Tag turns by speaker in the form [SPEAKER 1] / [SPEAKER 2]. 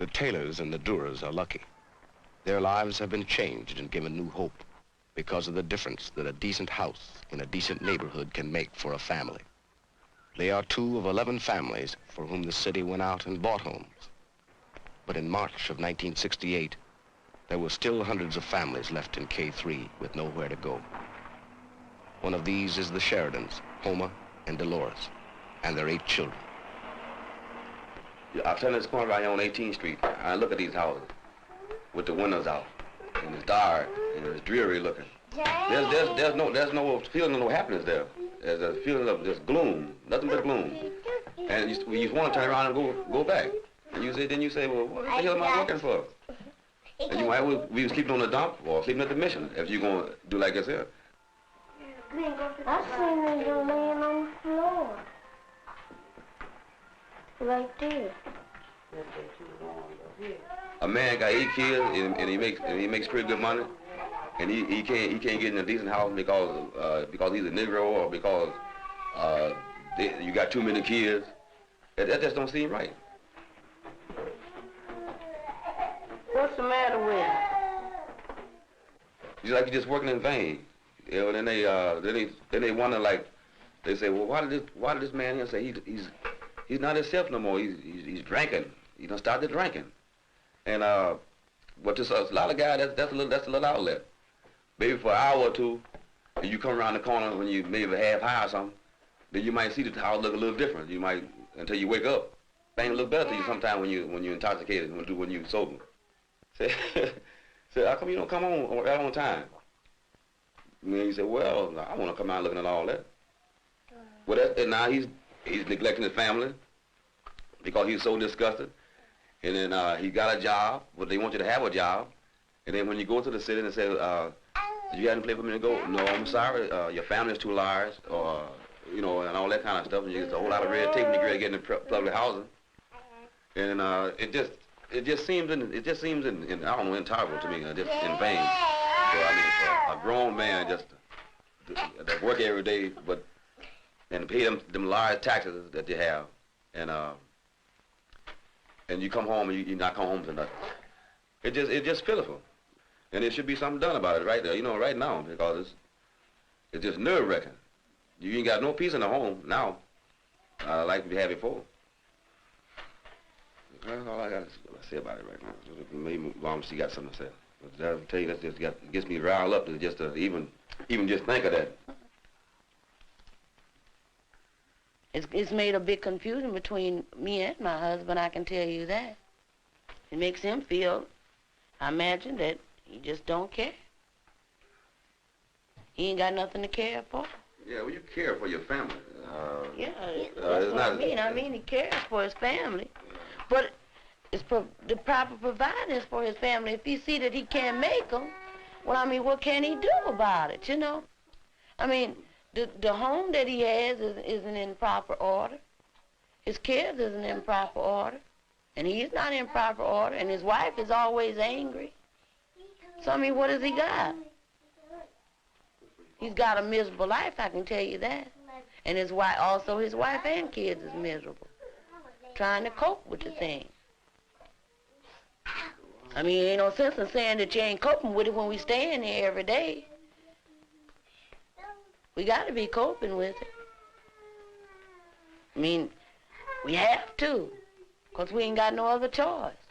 [SPEAKER 1] The Taylors and the Durers are lucky. Their lives have been changed and given new hope because of the difference that a decent house in a decent neighborhood can make for a family. They are 2 of 11 families for whom the city went out and bought homes. But in March of 1968, there were still hundreds of families left in K3 with nowhere to go. One of these is the Sheridans, Homer and Dolores, and their 8 children.
[SPEAKER 2] I turn this corner right here on 18th Street. I look at these houses with the windows out, and it's dark and it's dreary looking. There's no feeling of no happiness there. There's a feeling of just gloom, nothing but gloom. And you want to turn around and go back. And then you say, well, what the hell am I working for? And you might we was sleeping on the dump or sleeping at the mission if you're gonna do like this here.
[SPEAKER 3] I seen you laying on the floor. Right there.
[SPEAKER 2] A man got 8 kids and he makes pretty good money, and he can't get in a decent house because he's a Negro or because you got too many kids. That just don't seem right.
[SPEAKER 3] What's the matter with him?
[SPEAKER 2] It's like you're just working in vain. You know, then they wonder, like, they say, well, why did this man here say he's not himself no more? He's drinking. He done started drinking, and but just a lot of guys, that's a little outlet. Maybe for an hour or two, and you come around the corner when you maybe half high or something, then you might see the house look a little different. You might until you wake up. Things look better to you sometimes when you're intoxicated when you're sober. Say, how come you don't come on right on time? And then you say, well, I want to come out looking at all that. Well, and now he's neglecting his family because he's so disgusted. And then he got a job, but they want you to have a job. And then when you go to the city and say, do you have any place for me to go? No, I'm sorry, your family's too large, or, you know, and all that kind of stuff. And you get a whole lot of red tape when you get into public housing. And it just seems I don't know, intolerable to me, just in vain. So, I mean, for a grown man just to work every day, and pay them large taxes that they have, and you come home and you not come home to nothing. It's just pitiful, and there should be something done about it right there, you know, right now, because it's just nerve-wracking. You ain't got no peace in the home now, like we had before. That's all I got to say about it right now. Maybe Mom, she got something to say. But I'll tell you, that just gets me riled up to even just think of that.
[SPEAKER 4] It's made a big confusion between me and my husband, I can tell you that. It makes him feel, I imagine, that he just don't care. He ain't got nothing to care for.
[SPEAKER 2] Yeah, well, you care for your family.
[SPEAKER 4] Yeah, that's what I mean. I mean, he cares for his family. But it's the proper providing is for his family. If he see that he can't make them, well, I mean, what can he do about it, you know? I mean, the home that he has isn't in proper order. His kids isn't in proper order. And he's not in proper order. And his wife is always angry. So, I mean, what has he got? He's got a miserable life, I can tell you that. And his wife and kids is miserable, trying to cope with the thing. I mean, ain't no sense in saying that you ain't coping with it when we staying here every day. We got to be coping with it. I mean, we have to, because we ain't got no other choice.